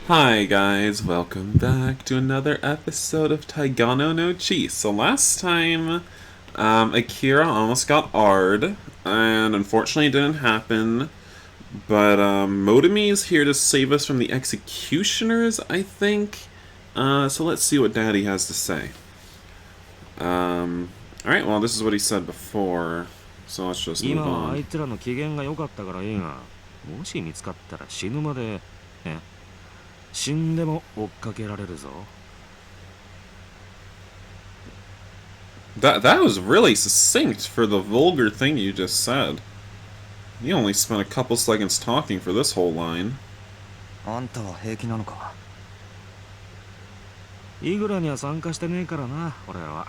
Hi guys, welcome back to another episode of Togainu no Chi. So last time, Akira almost got R'd, and unfortunately it didn't happen, but Motomi is here to save us from the executioners, I think. So let's see what Daddy has to say. Alright, well this is what he said before, so let's just move 今はあ on. いつらの機嫌が良かったからいいが、もし見つかったら死ぬまで、死んでも追っかけられるぞ。That was really succinct for the vulgar thing you just said. You only spent a couple seconds talking for this whole line. あんたは平気なのか？イグラには参加してねえからな、俺は。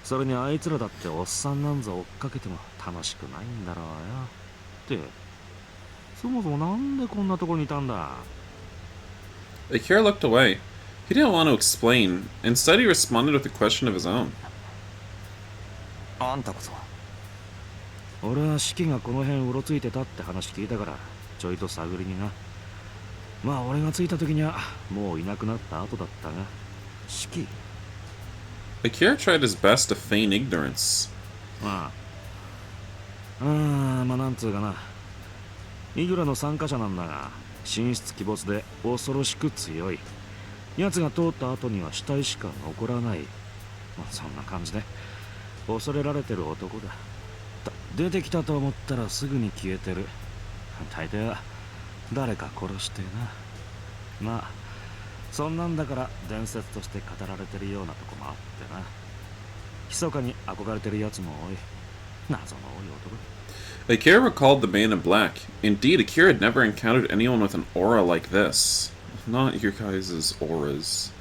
それにあいつらだっておっさんなんぞ追っかけても楽しくないんだろうよ。って、そもそもなんでこんなところにいたんだ？ Akira looked away. He didn't want to explain. Instead, he responded with a question of his own. あんたこそ。俺は四季がこの辺うろついてたって話聞いたから、ちょいと探りにな。まあ俺が着いた時にはもういなくなった後だったが、四季。 Akira tried his best to feign ignorance. まあなんつうかな。イグラの参加者なんだが、神出鬼没で恐ろしく強い。奴が通った後には死体しか残らない。まあそんな感じで恐れられてる男だ。出てきたと思ったらすぐに消えてる。大抵は誰か殺してな。まあそんなんだから伝説として語られてるようなとこもあってな。密かに憧れてる奴も多い。謎の多い男。 Akira recalled the man in black. Indeed, Akira had never encountered anyone with an aura like this. Not your guys' auras.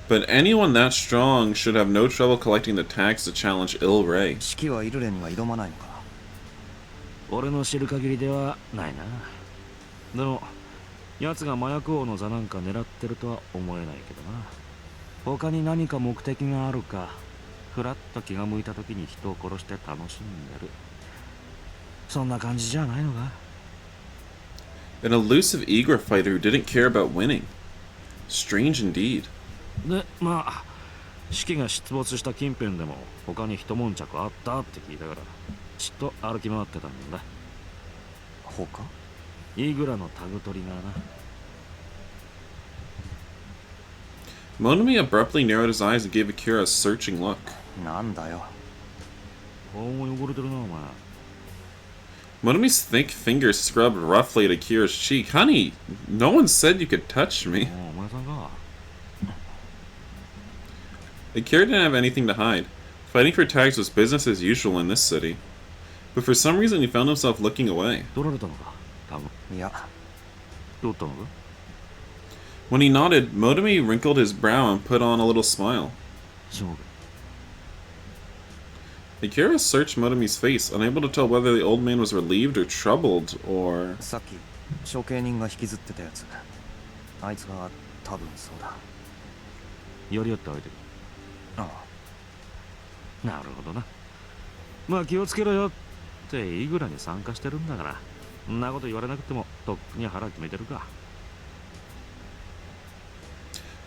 But anyone that strong should have no trouble collecting the tags to challenge Il Rei. 四季はイルレンには挑まないのか？俺の知る限りではないな。でも奴が麻薬王の座なんか狙ってるとは思えないけどな。他に何か目的があるか、ふらっと気が向いた時に人を殺して楽しんでる。そんな感じじゃないのか？ An elusive Igra fighter who didn't care about winning. Strange indeed. で、まあ四季が出没した近辺でも他に一悶着あったって聞いたから、ちっと歩き回ってたんだ。他？イグラのタグ取りがな。 Monomi abruptly narrowed his eyes and gave Akira a searching look. なんだよ。顔も汚れてるなお前。 Monomi's thick fingers scrubbed roughly at Akira's cheek. Honey, no one said you could touch me. お前さんか。 Akira didn't have anything to hide. Fighting for tags was business as usual in this city. But for some reason he found himself looking away. 取られたのか？タグ。いや、取ったのか？ When he nodded, Motomi wrinkled his brow and put on a little smile. 勝負。 Akira searched Motomi's face, unable to tell whether the old man was relieved or troubled, or... さっき処刑人が引きずってたやつ。あいつが多分そうだ。やり合って相手。ああ。なるほどな。まあ気をつけろよってイグラに参加してるんだから、そんなこと言われなくてもとっくに腹決めてるか。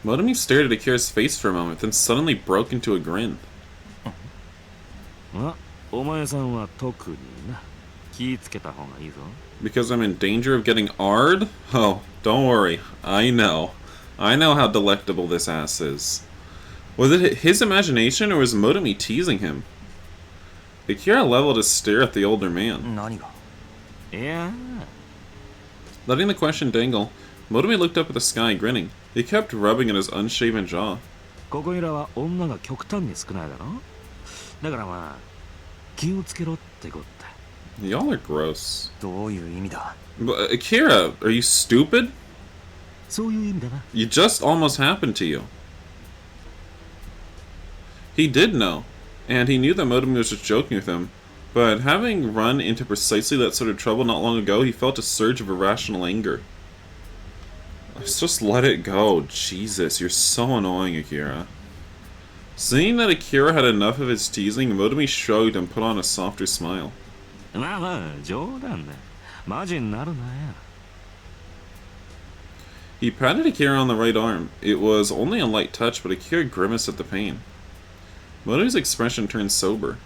Motomi stared at Akira's face for a moment, then suddenly broke into a grin. あ、お前さんは特にな。気ぃつけた方がいいぞ。 Because I'm in danger of getting R'd? Oh, don't worry. I know. I know how delectable this ass is. Was it his imagination or was Motomi teasing him? Akira leveled his stare at the older man. 何が？いや Letting the question dangle, Motomi looked up at the sky, grinning. He kept rubbing at his unshaven jaw. ここいらは女が極端に少ないだろ。だからまあ気をつけろってこった。 Y'all are gross. どういう意味だ？ But, Akira, are you stupid? そういう意味だな。 You just almost happened to you. He did know, and he knew that Motomi was just joking with him, but having run into precisely that sort of trouble not long ago, he felt a surge of irrational anger. Let's just let it go. Jesus, you're so annoying, Akira. Seeing that Akira had enough of his teasing, Motomi shrugged and put on a softer smile. まあまあ冗談だ。マジになるなよ。He patted Akira on the right arm. It was only a light touch, but Akira grimaced at the pain. Moto's expression turned sober.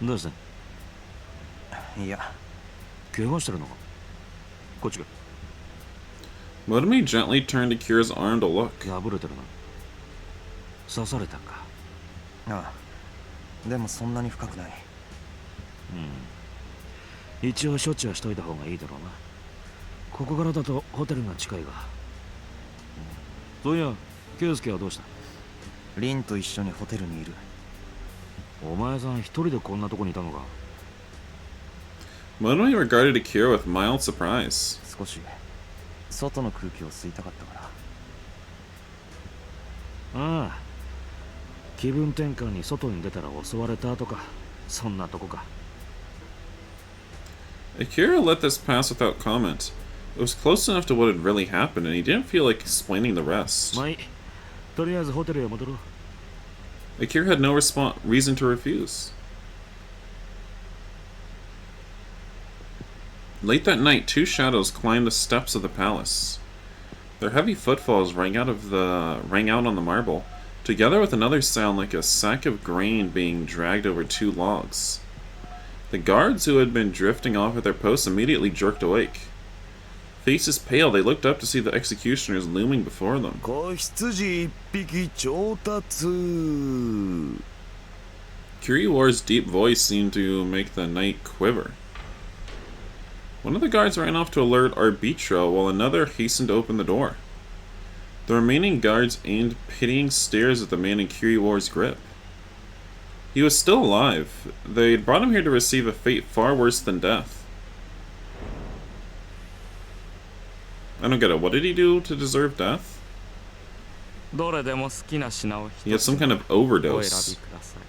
どうした？いや、怪我してるのか？こっちが Motomi gently turned Akira's arm to look. 破れてるな。刺されたか。ああ、でもそんなに深くない。一応処置はしといた方がいいだろうな。ここからだとホテルが近いが。そういや、ケイスケはどうした？リンと一緒にホテルにいる。お前さん一人でこんなとこにいたのか？ Motomi regarded Akira with mild surprise. 少し外の空気を吸いたかったから。ああ。気分転換に外に出たら襲われたとか、そんなとこか。Akira let this pass without comment. It was close enough to what had really happened, and he didn't feel like explaining the rest. まあいい。とりあえずホテルへ戻ろう。Akira had no reason to refuse. Late that night, two shadows climbed the steps of the palace. Their heavy footfalls rang out on the marble, together with another sound like a sack of grain being dragged over two logs. The guards who had been drifting off at their posts immediately jerked awake. Faces pale, they looked up to see the executioners looming before them. 子羊一匹調達。Kiriwar's deep voice seemed to make the night quiver. One of the guards ran off to alert Arbitro, while another hastened to open the door. The remaining guards aimed pitying stares at the man in Kiriwar's grip. He was still alive. They had brought him here to receive a fate far worse than death. I don't get it. What did he do to deserve death? どれでも好きな品を He had 一つ some kind of お選び overdose. ください。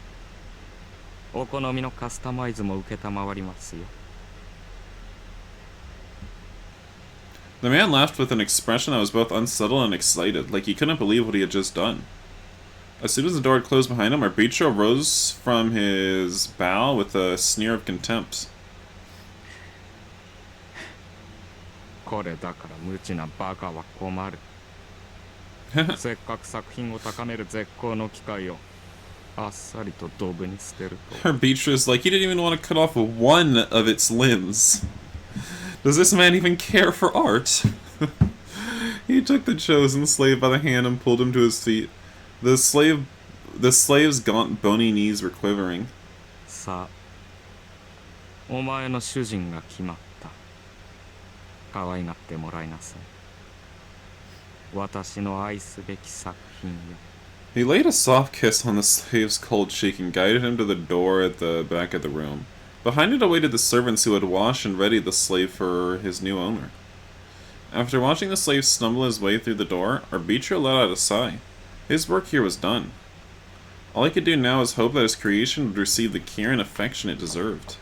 お好みのカスタマイズも承りますよ。The man laughed with an expression that was both unsettled and excited, like he couldn't believe what he had just done. As soon as the door had closed behind him, Arbitro rose from his bow with a sneer of contempt. これだから無知なバカは困る。せっかく作品を高める絶好の機会をあっさりとドブに捨てると。Arbitro's like, he didn't even want to cut off one of its limbs. Does this man even care for art? He took the chosen slave by the hand and pulled him to his feet. The slave's gaunt, bony knees were quivering. さあ、お前の主人が決まった。可愛がってもらいなさい。私の愛すべき作品よ。He laid a soft kiss on the slave's cold cheek and guided him to the door at the back of the room. Behind it awaited the servants who had washed and readied the slave for his new owner. After watching the slave stumble his way through the door, Arbitro let out a sigh. His work here was done. All he could do now was hope that his creation would receive the care and affection it deserved.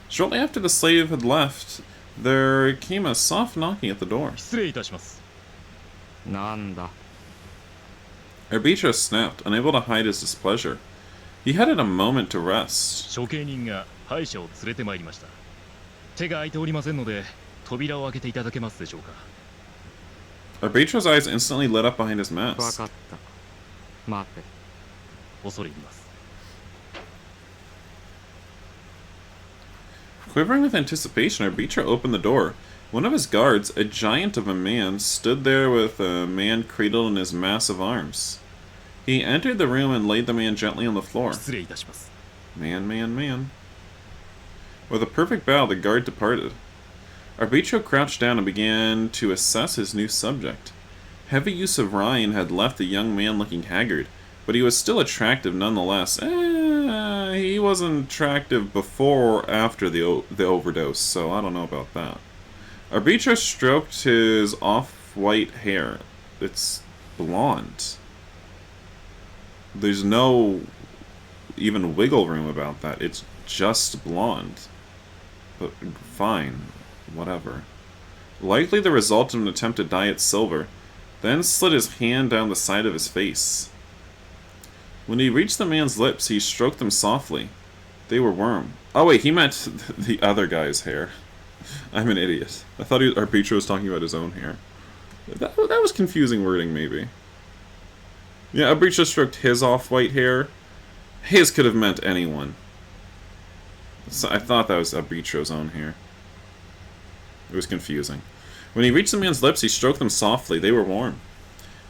Shortly after the slave had left, there came a soft knocking at the door. 失礼いたします。なんだ。Arbitro snapped, unable to hide his displeasure. He had a moment to rest. 処刑人が敗者を連れてまいりました。手が空いておりませんので、扉を開けていただけますでしょうか。Arbitro's eyes instantly lit up behind his わ mask. かった。待て。恐れ入ります。Quivering with anticipation, Arbitro opened the door. One of his guards, a giant of a man, stood there with a man cradled in his massive arms. He entered the room and laid the man gently on the floor. 失礼いたします。 Man, man, man. With a perfect bow, the guard departed. Arbitro crouched down and began to assess his new subject. Heavy use of Ryan had left the young man looking haggard, but he was still attractive nonetheless. He wasn't attractive before or after the overdose, so I don't know about that. Arbitro stroked his off-white hair. It's blonde. There's no even wiggle room about that. It's just blonde. But fine. Whatever. Likely the result of an attempt to dye it silver, then slid his hand down the side of his face. When he reached the man's lips, he stroked them softly. They were warm. Oh wait, he meant the other guy's hair. I'm an idiot. I thought Arbitro was talking about his own hair. That was confusing wording, maybe. Yeah, Abricho stroked his off-white hair. His could have meant anyone. So I thought that was Abricho's own hair. It was confusing. When he reached the man's lips, he stroked them softly. They were warm.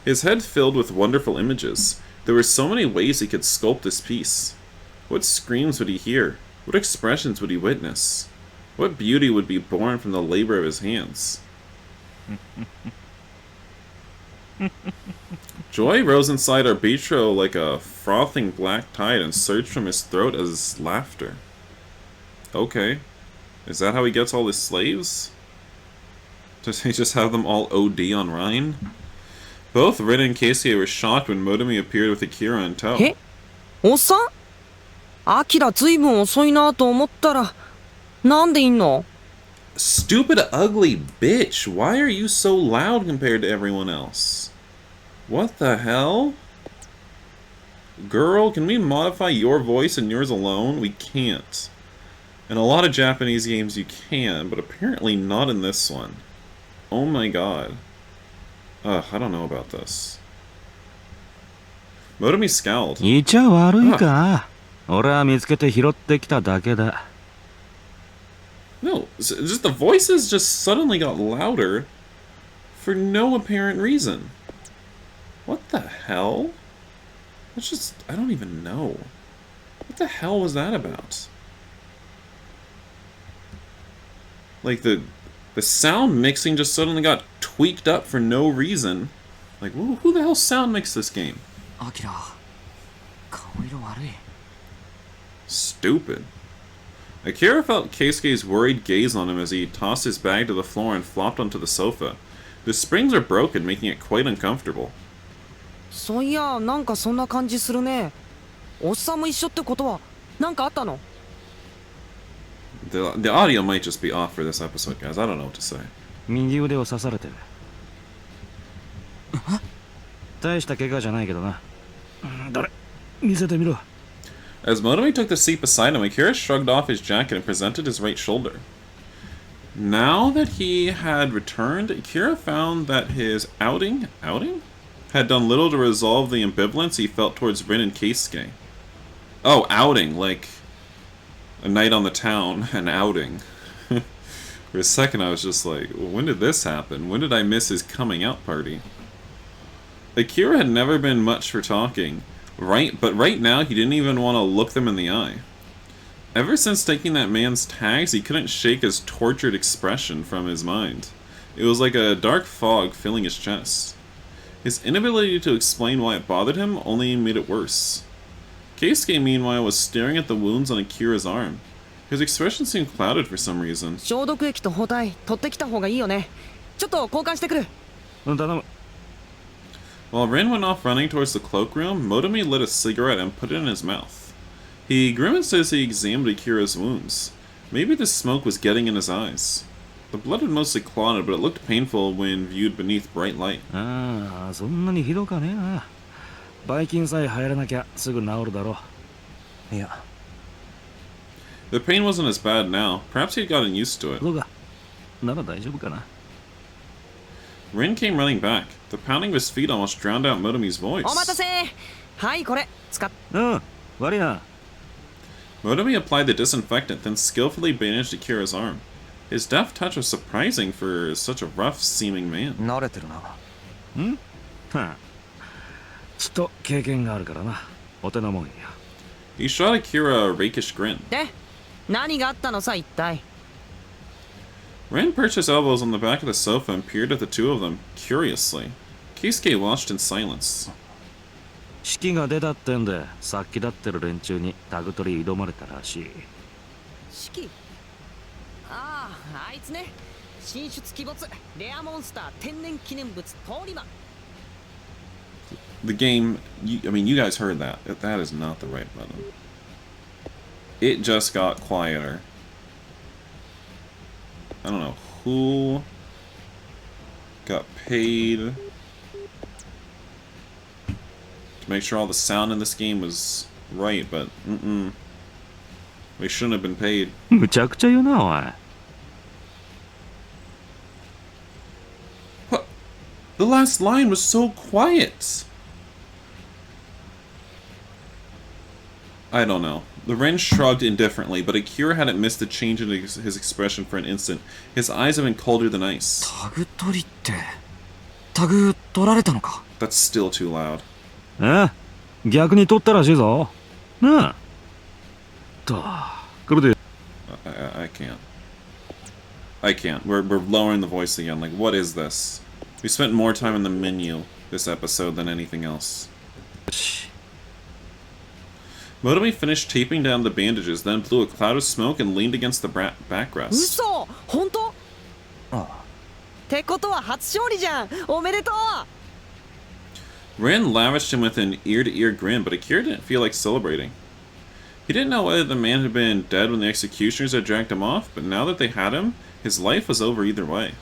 His head filled with wonderful images. There were so many ways he could sculpt this piece. What screams would he hear? What expressions would he witness? What beauty would be born from the labor of his hands? Joy rose inside Arbitro like a frothing black tide and surged from his throat as laughter. Okay. Is that how he gets all his slaves? Does he just have them all OD on Rhine? Both Rin and Keisuke were shocked when Motomi appeared with Akira in tow. え、おっさん？アキラずいぶん遅いなと思ったら、なんでいんの？ Stupid ugly bitch! Why are you so loud compared to everyone else? What the hell? Girl, can we modify your voice and yours alone? We can't. In a lot of Japanese games you can, but apparently not in this one. Oh my god. Ugh, I don't know about this. Motomi scowled. いちゃ悪いか。俺は見つけて拾ってきただけだ。No, just the voices just suddenly got louder for no apparent reason. What the hell? That's just, I don't even know. What the hell was that about? Like the sound mixing just suddenly got tweaked up for no reason. Like, who the hell sound mixed this game? アキラ、顔色悪い。 Stupid. Akira felt Keisuke's worried gaze on him as he tossed his bag to the floor and flopped onto the sofa. The springs are broken, making it quite uncomfortable. そういや、なんかそんな感じするね。おっさんも一緒ってことは、なんかあったの？ The audio might just be off for this episode, guys. I don't know what to say. 右腕を刺されてる。大した怪我じゃないけどな。どれ、見せてみろ。 As Motomi took the seat beside him, Akira shrugged off his jacket and presented his right shoulder. Now that he had returned, Akira found that his outing had done little to resolve the ambivalence he felt towards Rin and Keisuke. Oh, outing, like a night on the town, an outing. For a second I was just like, when did this happen? When did I miss his coming out party? Akira had never been much for talking, but right now he didn't even want to look them in the eye. Ever since taking that man's tags, he couldn't shake his tortured expression from his mind. It was like a dark fog filling his chest. His inability to explain why it bothered him only made it worse. Keisuke, meanwhile, was staring at the wounds on Akira's arm. His expression seemed clouded for some reason. 消毒液と包帯取ってきた方がいいよね。ちょっと交換してくる。頼む。 While Rin went off running towards the cloakroom, Motomi lit a cigarette and put it in his mouth. He grimaced as he examined Akira's wounds. Maybe the smoke was getting in his eyes. The blood had mostly clotted, but it looked painful when viewed beneath bright light. ああ、そんなにひどかねえな。ばい菌さえ入らなきゃすぐ治るだろう。いや、 The pain wasn't as bad now. Perhaps he'd gotten used to it. そうか。なら大丈夫かな。 Rin came running back. The pounding of his feet almost drowned out Motomi's voice. お待たせ。はい、これ使っ。うん、悪いな。 Motomi applied the disinfectant, then skillfully bandaged Akira's arm. His deft touch was surprising for such a rough-seeming man. 慣れてるな。ん？はあ。ちょっと経験があるからな。お手のもんや。 He shot Akira a rakish grin. で、何があったのさ一体。 Rin perched his elbows on the back of the sofa and peered at the two of them, curiously. Keisuke watched in silence. 式が出たってんで、さっきだってる連中にタグ取り挑まれたらしい。式。ああ、あいつね。神出鬼没、レアモンスター天然記念物通り魔。 The game, I mean, you guys heard that. That is not the right button. It just got quieter. I don't know who got paid to make sure all the sound in this game was right, but we shouldn't have been paid. むちゃくちゃ言うな、おい。The last line was so quiet. I don't know. The Ren shrugged indifferently, but Akira hadn't missed the change in his expression for an instant. His eyes had been colder than ice. タグ取りって、タグ取られたのか。 That's still too loud. え？逆に取ったらしいぞ。なあ。と、これで。I can't. I can't. We're lowering the voice again. Like, what is this? We spent more time in the menu this episode than anything else. Motomi finished taping down the bandages, then blew a cloud of smoke and leaned against the backrest. 嘘本当？ああってことは初勝利じゃん。おめでとう。 Rin lavished him with an ear-to-ear grin, but Akira didn't feel like celebrating. He didn't know whether the man had been dead when the executioners had dragged him off, but now that they had him, his life was over either way.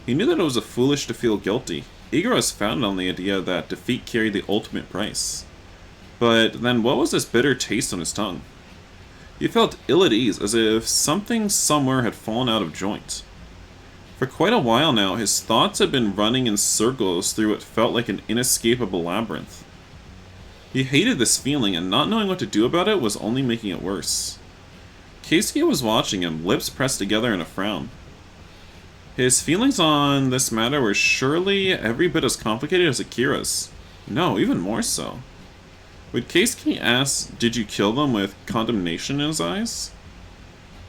He knew that it was foolish to feel guilty. Igor was founded on the idea that defeat carried the ultimate price. But then what was this bitter taste on his tongue? He felt ill at ease, as if something somewhere had fallen out of joint. For quite a while now, his thoughts had been running in circles through what felt like an inescapable labyrinth. He hated this feeling, and not knowing what to do about it was only making it worse. Keisuke was watching him, lips pressed together in a frown. His feelings on this matter were surely every bit as complicated as Akira's. No, even more so. Would Keisuke ask, "Did you kill them?" with condemnation in his eyes?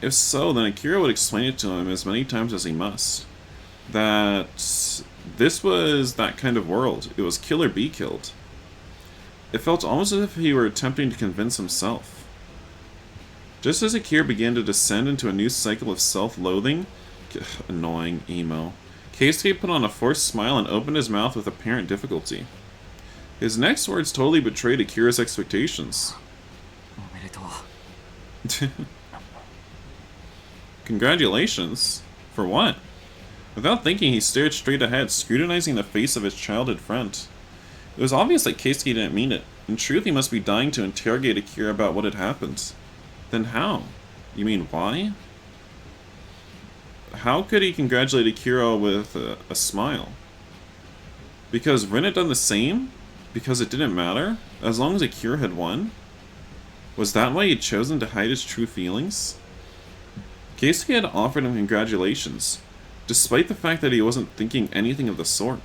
If so, then Akira would explain it to him as many times as he must. That this was that kind of world. It was kill or be killed. It felt almost as if he were attempting to convince himself. Just as Akira began to descend into a new cycle of self-loathing, annoying emo, Keisuke put on a forced smile and opened his mouth with apparent difficulty. His next words totally betrayed Akira's expectations. おめでとう Congratulations? For what? Without thinking, he stared straight ahead, scrutinizing the face of his childhood friend. It was obvious that Keisuke didn't mean it. In truth, he must be dying to interrogate Akira about what had happened. Then how? You mean why? How could he congratulate Akira with a smile? Because Rin had done the same? Because it didn't matter? As long as Akira had won? Was that why he had chosen to hide his true feelings? Keisuke had offered him congratulations, despite the fact that he wasn't thinking anything of the sort.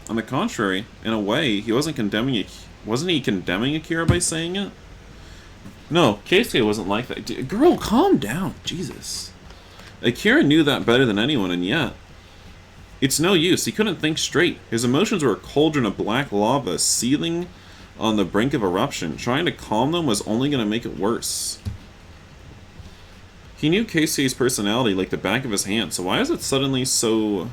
On the contrary, in a way, he wasn't he condemning Akira by saying it? No, Keisuke wasn't like that. Girl, calm down, Jesus. Akira knew that better than anyone, and yet... It's no use, he couldn't think straight. His emotions were a cauldron of black lava, seething on the brink of eruption. Trying to calm them was only going to make it worse. He knew Keisuke's personality like the back of his hand, so why is it suddenly so...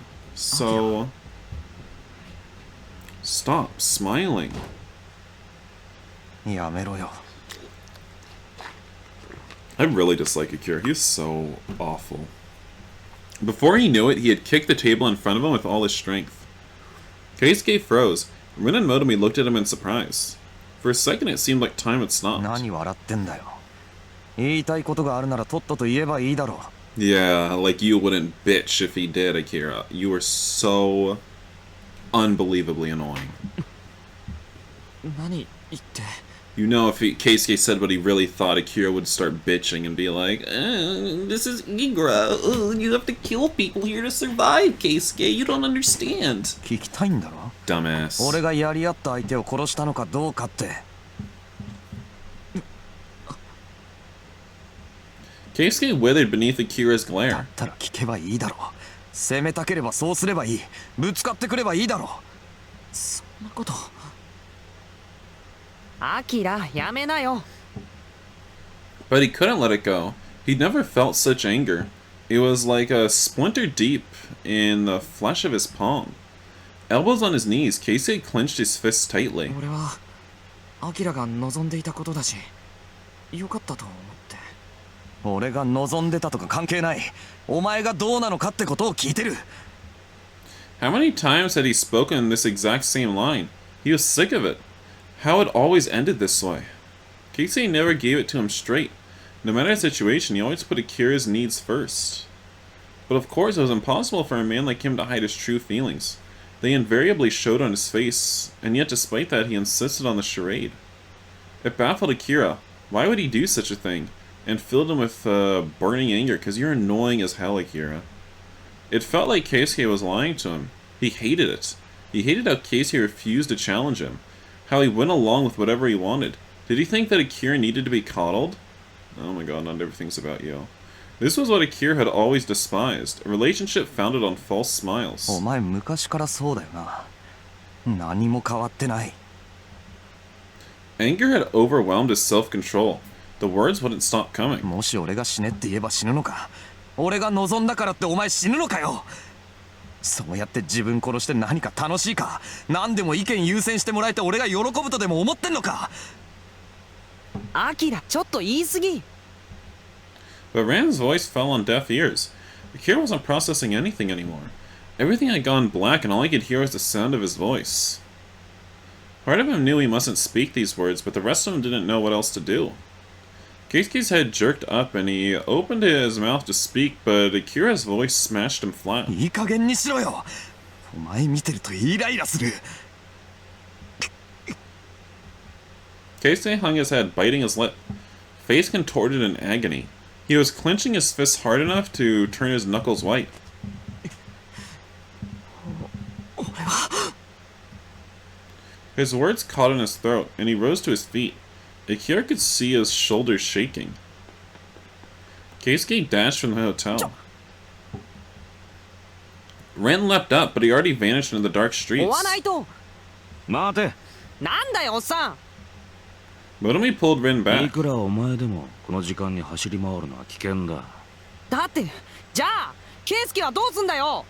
Stop smiling. やめろよ I really dislike Akira. He's so awful. Before he knew it, he had kicked the table in front of him with all his strength. Keisuke froze. Rin and Motomi looked at him in surprise. For a second, it seemed like time had stopped. 何笑ってんだよ言いたいことがあるならとっとと言えばいいだろ Yeah, like you wouldn't bitch if he did, Akira. You were so unbelievably annoying. 何言って。 You know, if Keisuke said what he really thought, Akira would start bitching and be like, "This is Igra. You have to kill people here to survive, Keisuke. You don't understand." 聞きたいんだろ Dumbass. 俺がやり合った相手を殺したのかどうかって Keisuke withered beneath Akira's だ glare. ったら聞けばいいだろ攻めたければそうすればいいぶつかってくればいいだろそんなこと。アキラ、やめなよ。 But he couldn't let it go. He'd never felt such anger. It was like a splinter deep in the flesh of his palm. Elbows on his knees, Keisuke clenched his fists tightly. 俺はアキラが望んでいたことだし、よかったと思って。俺が望んでたとか関係ないお前がどうなのかってことを聞いてる How many times had he spoken this exact same line? He was sick of it. How it always ended this way. Keisuke never gave it to him straight. No matter the situation, he always put Akira's needs first. But of course, it was impossible for a man like him to hide his true feelings. they invariably showed on his face, and yet despite that he insisted on the charade. It baffled Akira. Why would he do such a thing? And filled him with burning anger, because you're annoying as hell, Akira. It felt like Keisuke was lying to him. He hated it. He hated how Keisuke refused to challenge him. How he went along with whatever he wanted. Did he think that Akira needed to be coddled? Oh my god, not everything's about you. This was what Akira had always despised. A relationship founded on false smiles. お前昔からそうだよな。何も変わってない。 Anger had overwhelmed his self-control. The words wouldn't stop coming. もし俺が死ねって言えば死ぬのか。俺が望んだからってお前死ぬのかよ。そうやって自分殺して何か楽しいか。何でも意見優先してもらえて俺が喜ぶとでも思ってんのか。アキラ、ちょっと言い過ぎ。But Rand's voice fell on deaf ears. Akira wasn't processing anything anymore. Everything had gone black and all he could hear was the sound of his voice. Part of him knew he mustn't speak these words, but the rest of him didn't know what else to do. Keisuke's head jerked up and he opened his mouth to speak, but Akira's voice smashed him flat. いい加減にしろよ。お前見てるとイライラする。 Keisuke hung his head, biting his lip. Face contorted in agony. He was clenching his fists hard enough to turn his knuckles white. His words caught in his throat, and he rose to his feet. Akira could see his shoulders shaking. Keisuke dashed from the hotel. Ren leapt up, but he already vanished into the dark 追わ streets. ないと。待て。なんだよ、おっさん。 Motomi pulled Ren い back. くらお前でもこの時間に走り回るのは危険だ。だって、じゃあ、ケイスケはどうすんだよ。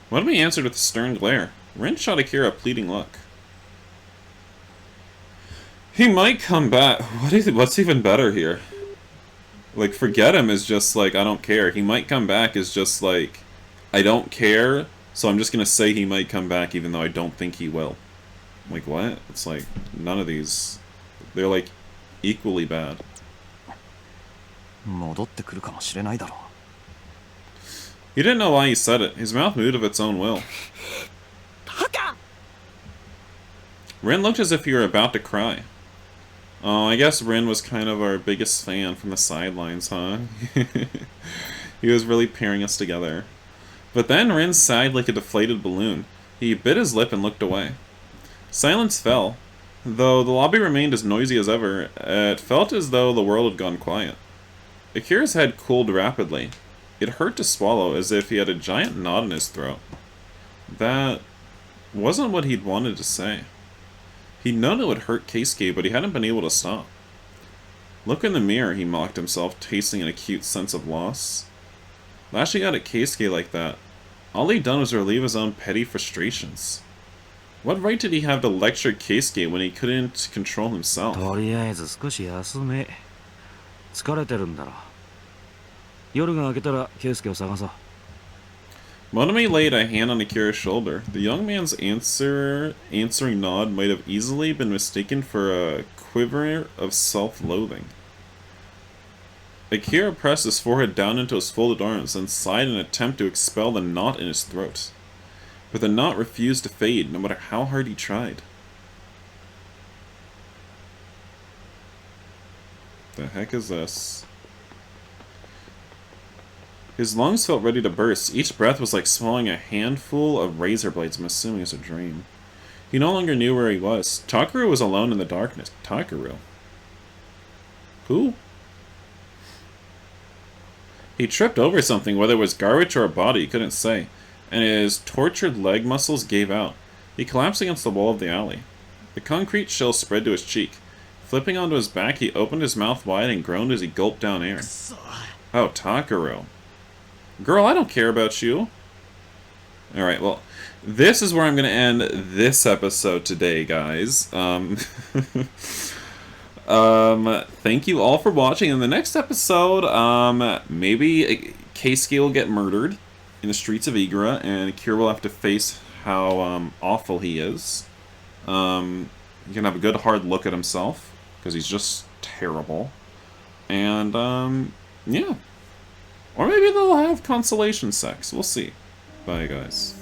Motomi answered with a stern glare. Ren shot Akira a pleading look. He might come back. What's even better here? Like, forget him is just like, I don't care. He might come back is just like, I don't care, so I'm just gonna say he might come back even though I don't think he will. Like, what? It's like, none of these, they're like, equally bad. 戻ってくるかもしれないだろう。 He didn't know why he said it. His mouth moved of its own will. バカ。 Ren looked as if he were about to cry. Oh, I guess Ren was kind of our biggest fan from the sidelines, huh? He was really pairing us together. But then Ren sighed like a deflated balloon. He bit his lip and looked away. Silence fell. Though the lobby remained as noisy as ever, it felt as though the world had gone quiet. Akira's head cooled rapidly. It hurt to swallow, as if he had a giant knot in his throat. That wasn't what he'd wanted to say. He'd known it would hurt Keisuke, but he hadn't been able to stop. Look in the mirror, he mocked himself, tasting an acute sense of loss. Lashing out at Keisuke like that, all he'd done was relieve his own petty frustrations. What right did he have to lecture Keisuke when he couldn't control himself? とりあえず少し休め。疲れてるんだろ。夜が明けたらケイスケを探そう。 Monomi laid a hand on Akira's shoulder. The young man's answering nod might have easily been mistaken for a quiver of self-loathing. Akira pressed his forehead down into his folded arms and sighed in an attempt to expel the knot in his throat. But the knot refused to fade, no matter how hard he tried. The heck is this? His lungs felt ready to burst. Each breath was like swallowing a handful of razor blades. I'm assuming it's a dream. He no longer knew where he was. Takaru was alone in the darkness. Takaru? Who? He tripped over something, whether it was garbage or a body, he couldn't say, and his tortured leg muscles gave out. He collapsed against the wall of the alley. The concrete shell spread to his cheek. Flipping onto his back, he opened his mouth wide and groaned as he gulped down air. Oh, Takaru. Girl, I don't care about you. Alright, well, this is where I'm going to end this episode today, guys. Thank you all for watching. In the next episode, maybe Keisuke will get murdered in the streets of Igura, and Kira will have to face how awful he is. He can have a good hard look at himself, because he's just terrible. And, yeah. Or maybe they'll have consolation sex. We'll see. Bye, guys.